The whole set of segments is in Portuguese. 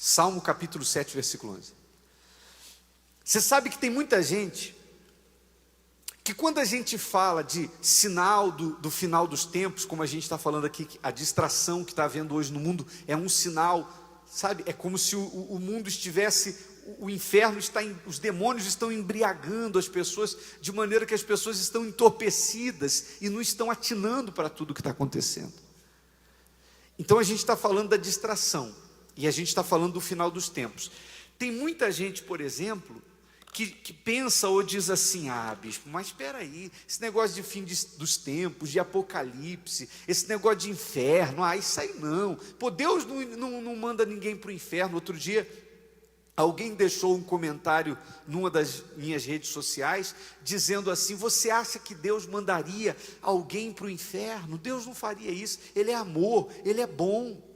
Salmo capítulo 7, versículo 11. Você sabe que tem muita gente que quando a gente fala de sinal do final dos tempos, como a gente está falando aqui, a distração que está havendo hoje no mundo é um sinal, sabe? É como se o mundo estivesse, o inferno está, os demônios estão embriagando as pessoas, de maneira que as pessoas estão entorpecidas e não estão atinando para tudo que está acontecendo. Então a gente está falando da distração, e a gente está falando do final dos tempos. Tem muita gente, por exemplo, que pensa ou diz assim: ah, bispo, mas espera aí, esse negócio de fim dos tempos, de apocalipse, esse negócio de inferno, isso aí não. Pô, Deus não manda ninguém para o inferno. Outro dia, alguém deixou um comentário numa das minhas redes sociais, dizendo assim: você acha que Deus mandaria alguém para o inferno? Deus não faria isso. Ele é amor, Ele é bom.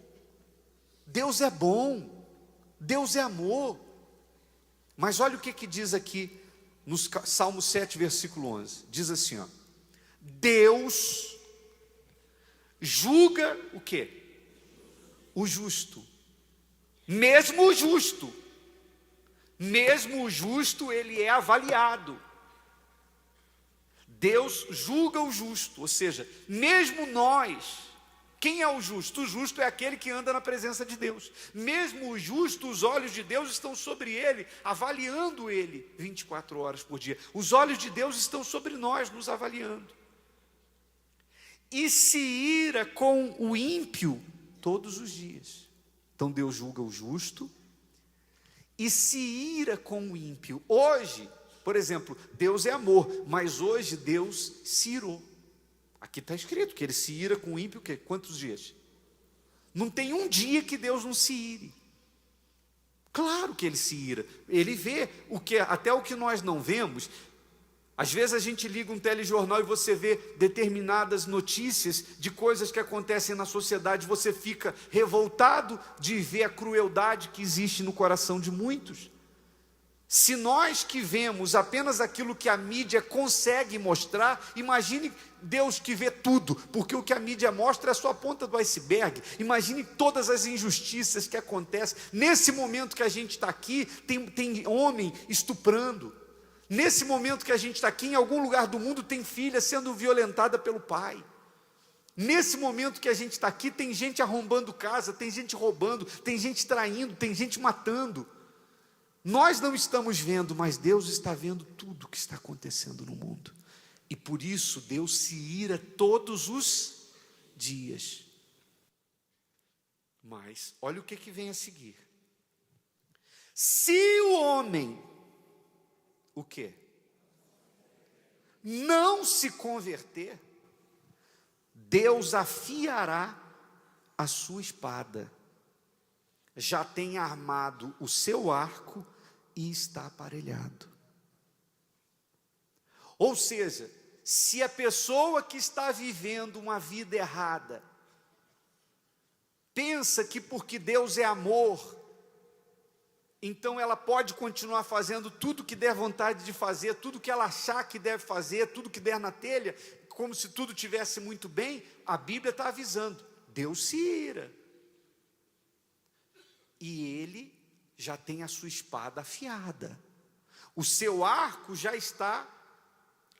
Deus é bom, Deus é amor. Mas olha o que diz aqui no Salmo 7, versículo 11. Diz assim, ó: Deus julga o quê? O justo. Mesmo o justo, ele é avaliado. Deus julga o justo, ou seja, mesmo nós. Quem é o justo? O justo é aquele que anda na presença de Deus. Mesmo o justo, os olhos de Deus estão sobre ele, avaliando ele 24 horas por dia. Os olhos de Deus estão sobre nós, nos avaliando. E se ira com o ímpio todos os dias. Então Deus julga o justo e se ira com o ímpio. Hoje, por exemplo, Deus é amor, mas hoje Deus se irou. Aqui está escrito que Ele se ira com o ímpio, quantos dias? Não tem um dia que Deus não se ire. Claro que Ele se ira. Ele vê até o que nós não vemos. Às vezes a gente liga um telejornal e você vê determinadas notícias de coisas que acontecem na sociedade. Você fica revoltado de ver a crueldade que existe no coração de muitos. Se nós que vemos apenas aquilo que a mídia consegue mostrar, imagine Deus que vê tudo, porque o que a mídia mostra é só a ponta do iceberg. Imagine todas as injustiças que acontecem. Nesse momento que a gente está aqui, tem homem estuprando. Nesse momento que a gente está aqui, em algum lugar do mundo, tem filha sendo violentada pelo pai. Nesse momento que a gente está aqui, tem gente arrombando casa, tem gente roubando, tem gente traindo, tem gente matando. Nós não estamos vendo, mas Deus está vendo tudo o que está acontecendo no mundo. E por isso Deus se ira todos os dias. Mas olha o que vem a seguir. Se o homem, o quê? Não se converter, Deus afiará a sua espada. Já tem armado o seu arco e está aparelhado. Ou seja, se a pessoa que está vivendo uma vida errada pensa que porque Deus é amor, então ela pode continuar fazendo tudo que der vontade de fazer, tudo que ela achar que deve fazer, tudo que der na telha, como se tudo tivesse muito bem, a Bíblia está avisando: Deus se ira. E Ele já tem a sua espada afiada. O seu arco já está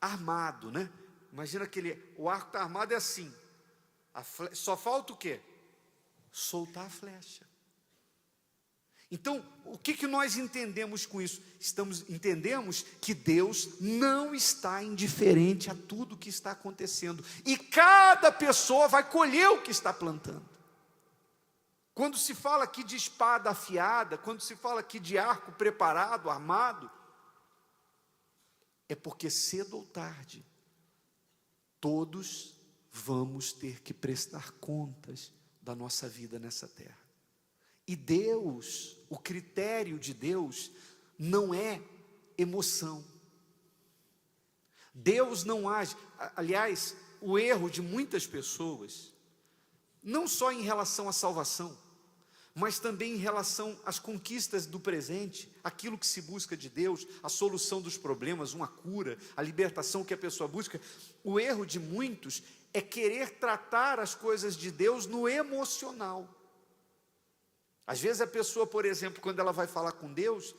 armado, né? Imagina o arco está armado, é assim. Só falta o quê? Soltar a flecha. Então, o que nós entendemos com isso? Entendemos que Deus não está indiferente a tudo que está acontecendo. E cada pessoa vai colher o que está plantando. Quando se fala aqui de espada afiada, quando se fala aqui de arco preparado, armado, é porque cedo ou tarde, todos vamos ter que prestar contas da nossa vida nessa terra. E Deus, o critério de Deus, não é emoção. Deus não age. Aliás, o erro de muitas pessoas, não só em relação à salvação, mas também em relação às conquistas do presente, aquilo que se busca de Deus, a solução dos problemas, uma cura, a libertação que a pessoa busca. O erro de muitos é querer tratar as coisas de Deus no emocional. Às vezes a pessoa, por exemplo, quando ela vai falar com Deus,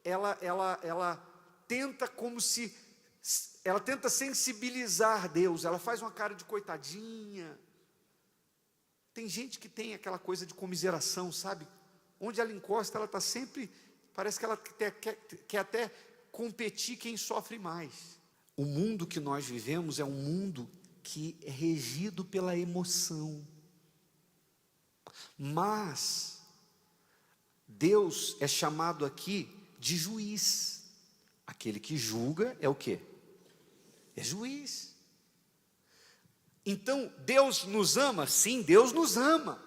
ela tenta ela tenta sensibilizar Deus, ela faz uma cara de coitadinha. Tem gente que tem aquela coisa de comiseração, sabe? Onde ela encosta, ela está sempre, parece que ela quer até competir quem sofre mais. O mundo que nós vivemos é um mundo que é regido pela emoção. Mas Deus é chamado aqui de juiz. Aquele que julga é o quê? É juiz. Então, Deus nos ama? Sim, Deus nos ama.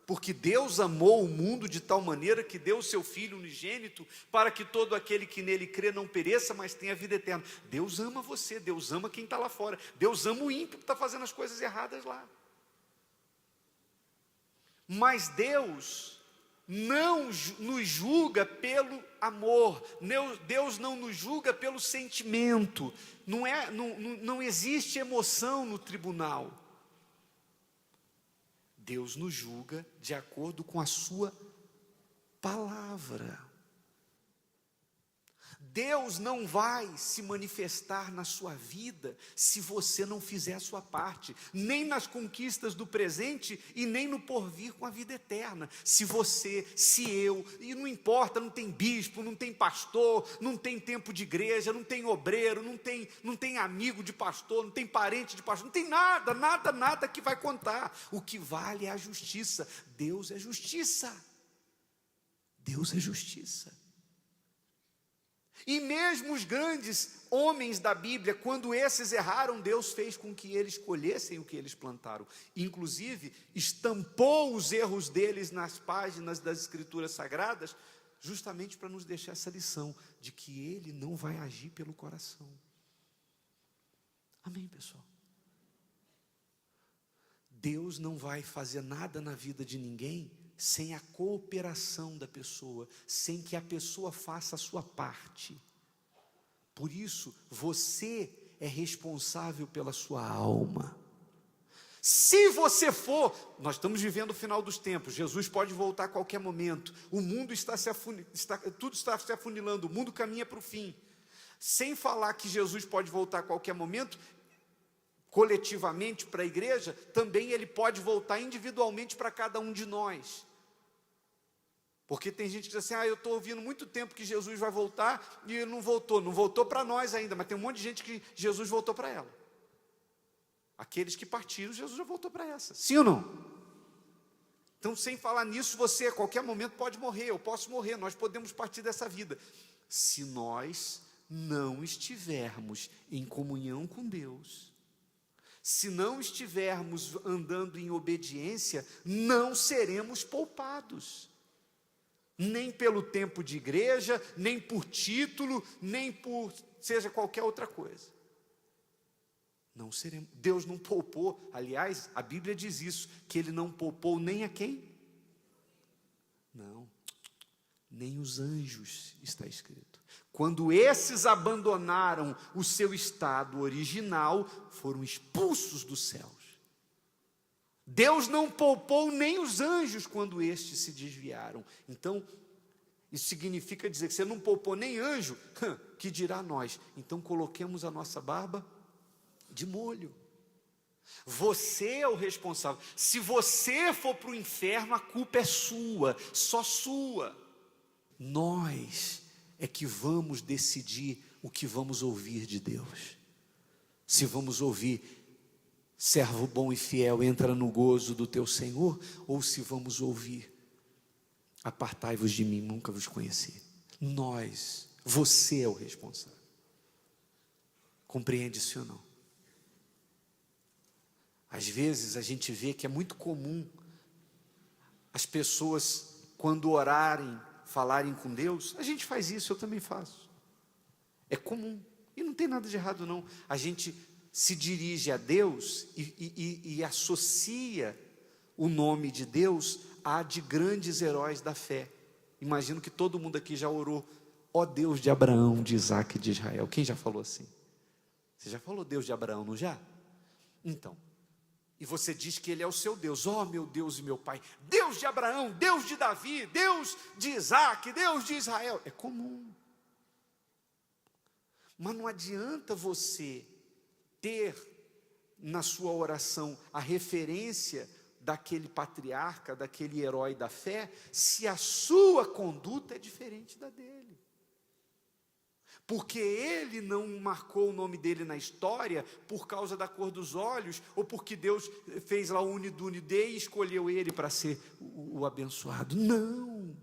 Porque Deus amou o mundo de tal maneira que deu o seu Filho unigênito para que todo aquele que nele crê não pereça, mas tenha vida eterna. Deus ama você, Deus ama quem está lá fora. Deus ama o ímpio que está fazendo as coisas erradas lá. Mas Deus não nos julga pelo amor, Deus não nos julga pelo sentimento, não existe emoção no tribunal. Deus nos julga de acordo com a sua palavra. Deus não vai se manifestar na sua vida se você não fizer a sua parte, nem nas conquistas do presente e nem no porvir com a vida eterna. Se eu, e não importa, não tem bispo, não tem pastor, não tem tempo de igreja, não tem obreiro, não tem amigo de pastor, não tem parente de pastor, não tem nada que vai contar. O que vale é a justiça. Deus é justiça. Deus é justiça. E mesmo os grandes homens da Bíblia, quando esses erraram, Deus fez com que eles colhessem o que eles plantaram. Inclusive, estampou os erros deles nas páginas das Escrituras Sagradas, justamente para nos deixar essa lição, de que Ele não vai agir pelo coração. Amém, pessoal? Deus não vai fazer nada na vida de ninguém sem a cooperação da pessoa, sem que a pessoa faça a sua parte. Por isso, você é responsável pela sua alma. Se você for, nós estamos vivendo o final dos tempos, Jesus pode voltar a qualquer momento, o mundo tudo está se afunilando, o mundo caminha para o fim. Sem falar que Jesus pode voltar a qualquer momento, coletivamente para a igreja, também Ele pode voltar individualmente para cada um de nós. Porque tem gente que diz assim, eu estou ouvindo muito tempo que Jesus vai voltar e ele não voltou para nós ainda, mas tem um monte de gente que Jesus voltou para ela. Aqueles que partiram, Jesus já voltou para essa, sim ou não? Então, sem falar nisso, você a qualquer momento pode morrer, eu posso morrer, nós podemos partir dessa vida. Se nós não estivermos em comunhão com Deus, se não estivermos andando em obediência, não seremos poupados. Nem pelo tempo de igreja, nem por título, nem por seja qualquer outra coisa. Não seremos. Deus não poupou, aliás, a Bíblia diz isso, que Ele não poupou nem a quem? Não, nem os anjos, está escrito. Quando esses abandonaram o seu estado original, foram expulsos dos céus. Deus não poupou nem os anjos quando estes se desviaram. Então, isso significa dizer que você não poupou nem anjo, que dirá nós? Então coloquemos a nossa barba de molho. Você é o responsável. Se você for para o inferno, a culpa é sua, só sua. Nós é que vamos decidir o que vamos ouvir de Deus. Se vamos ouvir, servo bom e fiel, entra no gozo do teu Senhor, ou se vamos ouvir, apartai-vos de mim, nunca vos conheci. Você é o responsável. Compreende isso ou não? Às vezes a gente vê que é muito comum as pessoas, quando orarem, falarem com Deus, a gente faz isso, eu também faço. É comum, e não tem nada de errado não. A gente se dirige a Deus e associa o nome de Deus a de grandes heróis da fé. Imagino que todo mundo aqui já orou, ó Deus de Abraão, de Isaac e de Israel. Quem já falou assim? Você já falou Deus de Abraão, não já? Então, e você diz que Ele é o seu Deus, ó meu Deus e meu Pai, Deus de Abraão, Deus de Davi, Deus de Isaac, Deus de Israel, é comum. Mas não adianta você ter na sua oração a referência daquele patriarca, daquele herói da fé, se a sua conduta é diferente da dele. Porque ele não marcou o nome dele na história por causa da cor dos olhos, ou porque Deus fez lá o Unidunide e escolheu ele para ser o abençoado. Não!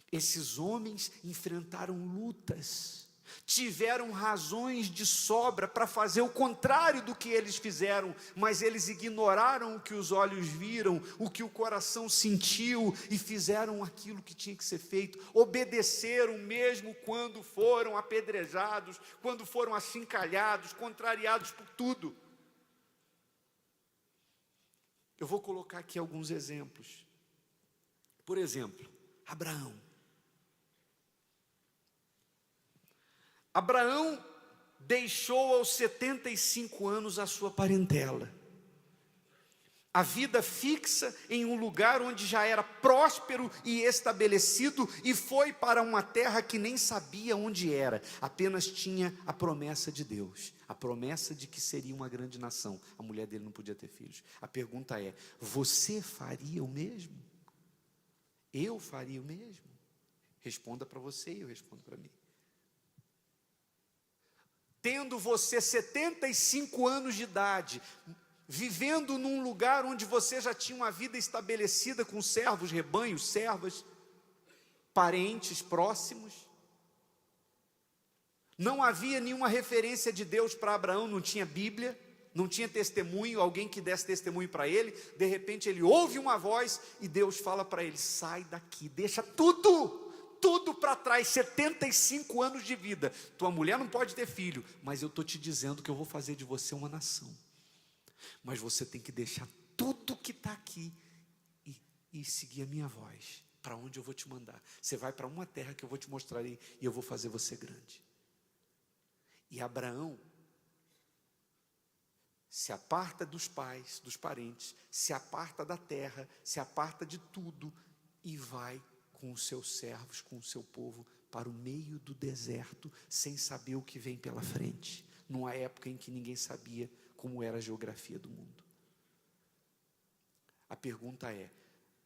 Esses homens enfrentaram lutas, tiveram razões de sobra para fazer o contrário do que eles fizeram, mas eles ignoraram o que os olhos viram, o que o coração sentiu, e fizeram aquilo que tinha que ser feito, obedeceram mesmo quando foram apedrejados, quando foram achincalhados, contrariados por tudo. Eu vou colocar aqui alguns exemplos. Por exemplo, Abraão deixou aos 75 anos a sua parentela, a vida fixa em um lugar onde já era próspero e estabelecido, e foi para uma terra que nem sabia onde era, apenas tinha a promessa de Deus, a promessa de que seria uma grande nação. A mulher dele não podia ter filhos. A pergunta é: você faria o mesmo? Eu faria o mesmo? Responda para você e eu respondo para mim. Tendo você 75 anos de idade, vivendo num lugar onde você já tinha uma vida estabelecida com servos, rebanhos, servas, parentes próximos, não havia nenhuma referência de Deus para Abraão, não tinha Bíblia, não tinha testemunho, alguém que desse testemunho para ele. De repente ele ouve uma voz e Deus fala para ele: sai daqui, deixa tudo para trás, 75 anos de vida, tua mulher não pode ter filho, mas eu estou te dizendo que eu vou fazer de você uma nação, mas você tem que deixar tudo que está aqui e seguir a minha voz, para onde eu vou te mandar. Você vai para uma terra que eu vou te mostrar e eu vou fazer você grande. E Abraão se aparta dos pais, dos parentes, se aparta da terra, se aparta de tudo e vai com os seus servos, com o seu povo, para o meio do deserto, sem saber o que vem pela frente, numa época em que ninguém sabia como era a geografia do mundo. A pergunta é: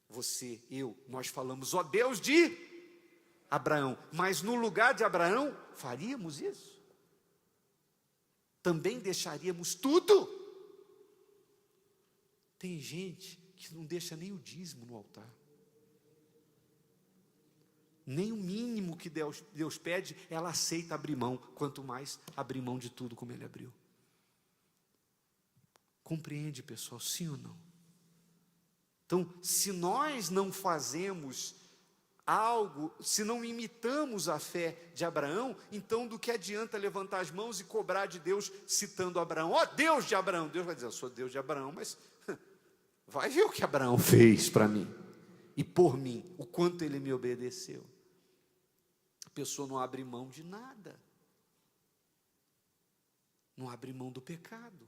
você, eu, nós falamos, ó Deus de Abraão, mas no lugar de Abraão, faríamos isso? Também deixaríamos tudo? Tem gente que não deixa nem o dízimo no altar. Nem o mínimo que Deus pede, ela aceita abrir mão, quanto mais abrir mão de tudo como ele abriu. Compreende, pessoal, sim ou não? Então, se nós não fazemos algo, se não imitamos a fé de Abraão, então do que adianta levantar as mãos e cobrar de Deus, citando Abraão? Ó Deus de Abraão! Deus vai dizer: eu sou Deus de Abraão, mas vai ver o que Abraão fez para mim e por mim, o quanto ele me obedeceu. A pessoa não abre mão de nada, não abre mão do pecado,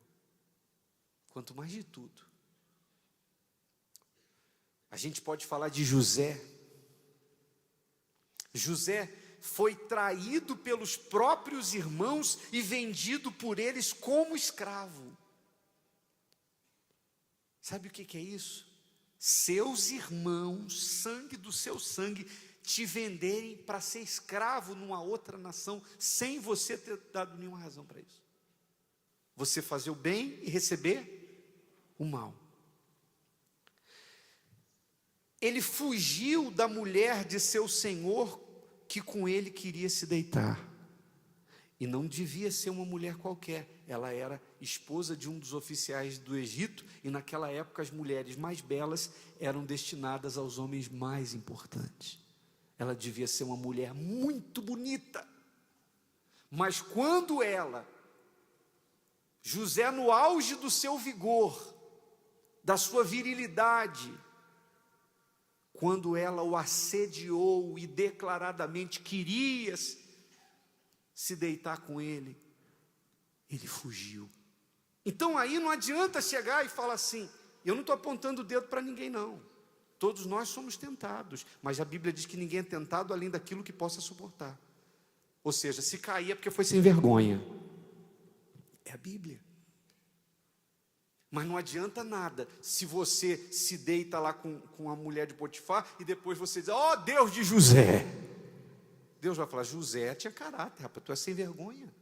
quanto mais de tudo. A gente pode falar de José. José foi traído pelos próprios irmãos e vendido por eles como escravo. Sabe o que é isso? Seus irmãos, sangue do seu sangue, te venderem para ser escravo numa outra nação, sem você ter dado nenhuma razão para isso. Você fazer o bem e receber o mal. Ele fugiu da mulher de seu senhor, que com ele queria se deitar. E não devia ser uma mulher qualquer. Ela era esposa de um dos oficiais do Egito, e naquela época as mulheres mais belas eram destinadas aos homens mais importantes. Ela devia ser uma mulher muito bonita. Mas quando José no auge do seu vigor, da sua virilidade, quando ela o assediou e declaradamente queria se deitar com ele, ele fugiu. Então aí não adianta chegar e falar assim, eu não estou apontando o dedo para ninguém não, todos nós somos tentados, mas a Bíblia diz que ninguém é tentado além daquilo que possa suportar. Ou seja, se cair é porque foi sem vergonha. É a Bíblia. Mas não adianta nada se você se deita lá com a mulher de Potifar e depois você diz, ó Deus de José. Deus vai falar, José tinha caráter, rapaz, tu é sem vergonha.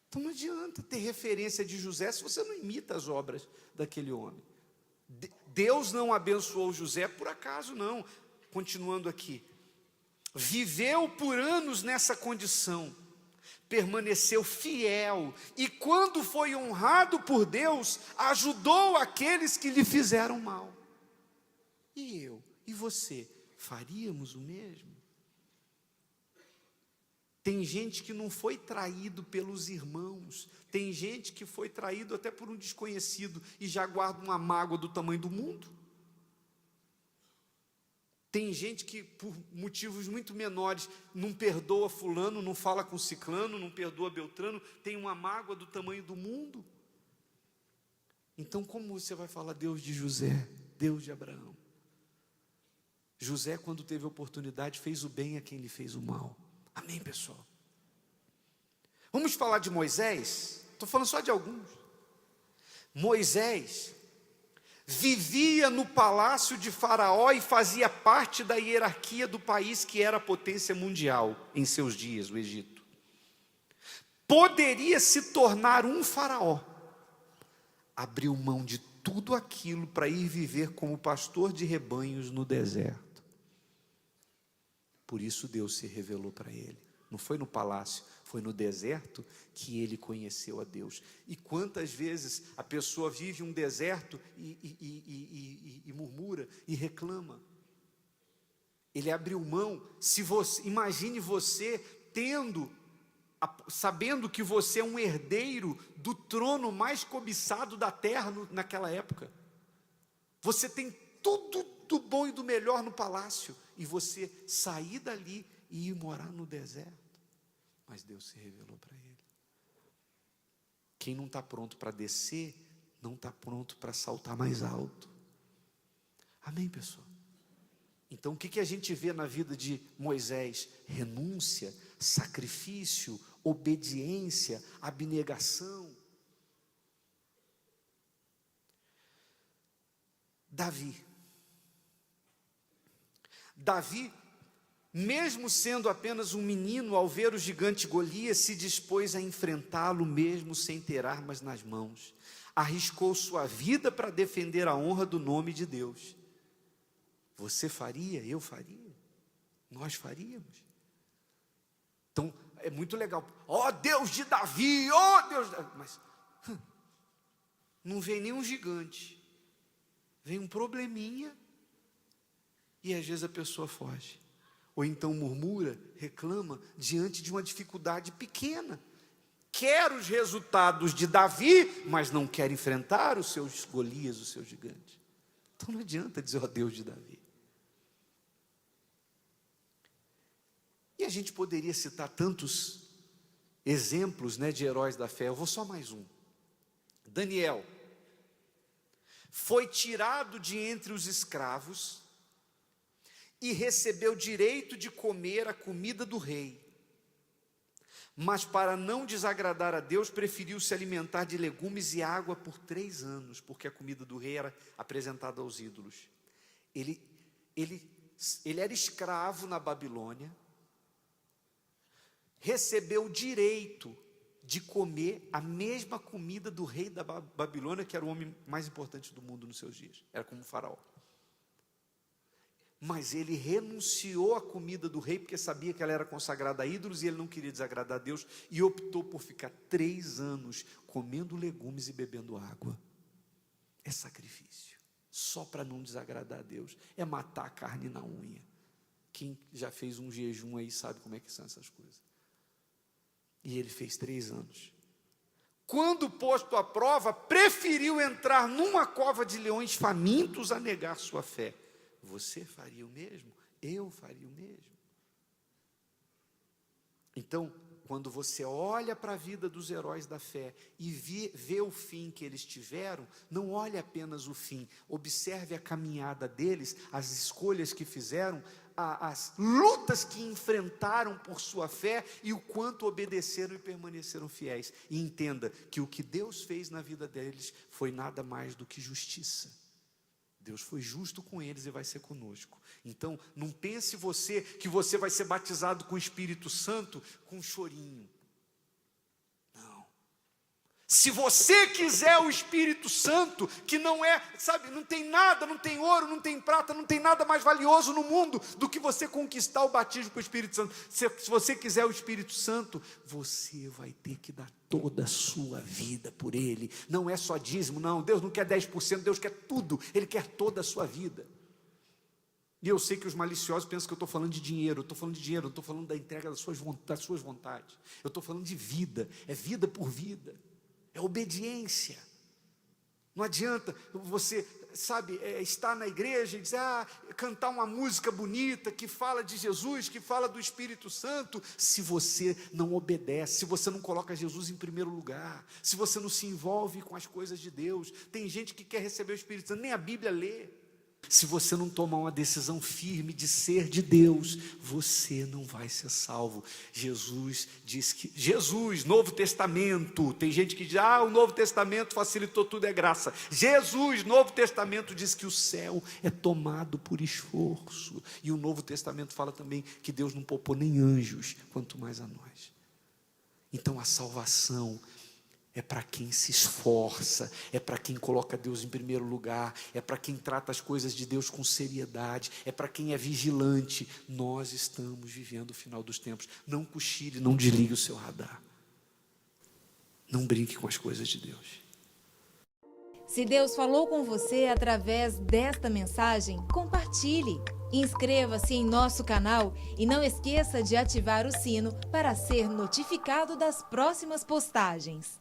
Então não adianta ter referência de José se você não imita as obras daquele homem. Deus não abençoou José por acaso, não. Continuando aqui. Viveu por anos nessa condição, permaneceu fiel, e quando foi honrado por Deus, ajudou aqueles que lhe fizeram mal. E eu, e você, faríamos o mesmo? Tem gente que não foi traído pelos irmãos, tem gente que foi traído até por um desconhecido, e já guarda uma mágoa do tamanho do mundo. Tem gente que, por motivos muito menores, não perdoa fulano, não fala com ciclano, não perdoa Beltrano, tem uma mágoa do tamanho do mundo. Então, como você vai falar Deus de José, Deus de Abraão? José, quando teve oportunidade, fez o bem a quem lhe fez o mal. Amém, pessoal? Vamos falar de Moisés? Estou falando só de alguns. Moisés vivia no palácio de Faraó e fazia parte da hierarquia do país que era a potência mundial em seus dias, o Egito. Poderia se tornar um faraó. Abriu mão de tudo aquilo para ir viver como pastor de rebanhos no deserto. Por isso Deus se revelou para ele. Não foi no palácio, foi no deserto que ele conheceu a Deus. E quantas vezes a pessoa vive um deserto e murmura e reclama. Ele abriu mão. Imagine você sabendo que você é um herdeiro do trono mais cobiçado da terra naquela época. Você tem tudo do bom e do melhor no palácio, e você sair dali e ir morar no deserto. Mas Deus se revelou para ele. Quem não está pronto para descer, não está pronto para saltar mais alto. Amém, pessoal? Então o que a gente vê na vida de Moisés? Renúncia, sacrifício, obediência, abnegação. Davi, mesmo sendo apenas um menino, ao ver o gigante Golias, se dispôs a enfrentá-lo mesmo sem ter armas nas mãos. Arriscou sua vida para defender a honra do nome de Deus. Você faria? Eu faria? Nós faríamos? Então, é muito legal. Ó Deus de Davi, ó Deus de Davi. Mas não vem nenhum gigante. Vem um probleminha e às vezes a pessoa foge. Ou então murmura, reclama diante de uma dificuldade pequena. Quer os resultados de Davi, mas não quer enfrentar os seus Golias, os seus gigantes. Então não adianta dizer, ó Deus de Davi. E a gente poderia citar tantos exemplos, de heróis da fé. Eu vou só mais um. Daniel foi tirado de entre os escravos e recebeu direito de comer a comida do rei. Mas para não desagradar a Deus, preferiu se alimentar de legumes e água por 3 anos, porque a comida do rei era apresentada aos ídolos. Ele era escravo na Babilônia, recebeu o direito de comer a mesma comida do rei da Babilônia, que era o homem mais importante do mundo nos seus dias, era como um faraó. Mas ele renunciou à comida do rei, porque sabia que ela era consagrada a ídolos, e ele não queria desagradar a Deus, e optou por ficar 3 anos comendo legumes e bebendo água. É sacrifício, só para não desagradar a Deus, é matar a carne na unha. Quem já fez um jejum aí sabe como é que são essas coisas. E ele fez 3 anos. Quando posto à prova, preferiu entrar numa cova de leões famintos a negar sua fé. Você faria o mesmo? Eu faria o mesmo? Então, quando você olha para a vida dos heróis da fé e vê o fim que eles tiveram, não olhe apenas o fim, observe a caminhada deles, as escolhas que fizeram, as lutas que enfrentaram por sua fé e o quanto obedeceram e permaneceram fiéis. E entenda que o que Deus fez na vida deles foi nada mais do que justiça. Deus foi justo com eles e vai ser conosco. Então, não pense que você vai ser batizado com o Espírito Santo com um chorinho. Não. Se você quiser o Espírito Santo, que não é, sabe, não tem nada, não tem ouro, não tem prata, não tem nada mais valioso no mundo do que você conquistar o batismo com o Espírito Santo. Se você quiser o Espírito Santo, você vai ter que dar toda a sua vida por Ele. Não é só dízimo, não. Deus não quer 10%, Deus quer tudo. Ele quer toda a sua vida. E eu sei que os maliciosos pensam que eu estou falando de dinheiro. Eu estou falando de dinheiro, eu estou falando da entrega das suas vontades. Eu estou falando de vida. É vida por vida. É obediência. Não adianta você, sabe, estar na igreja e dizer, cantar uma música bonita que fala de Jesus, que fala do Espírito Santo, se você não obedece, se você não coloca Jesus em primeiro lugar, se você não se envolve com as coisas de Deus. Tem gente que quer receber o Espírito Santo, nem a Bíblia lê. Se você não tomar uma decisão firme de ser de Deus, você não vai ser salvo. Jesus diz que... Novo Testamento, tem gente que diz, o Novo Testamento facilitou tudo, é graça. Jesus, Novo Testamento diz que o céu é tomado por esforço. E o Novo Testamento fala também que Deus não poupou nem anjos, quanto mais a nós. Então a salvação é para quem se esforça, é para quem coloca Deus em primeiro lugar, é para quem trata as coisas de Deus com seriedade, é para quem é vigilante. Nós estamos vivendo o final dos tempos. Não cochile, não desligue o seu radar. Não brinque com as coisas de Deus. Se Deus falou com você através desta mensagem, compartilhe. Inscreva-se em nosso canal e não esqueça de ativar o sino para ser notificado das próximas postagens.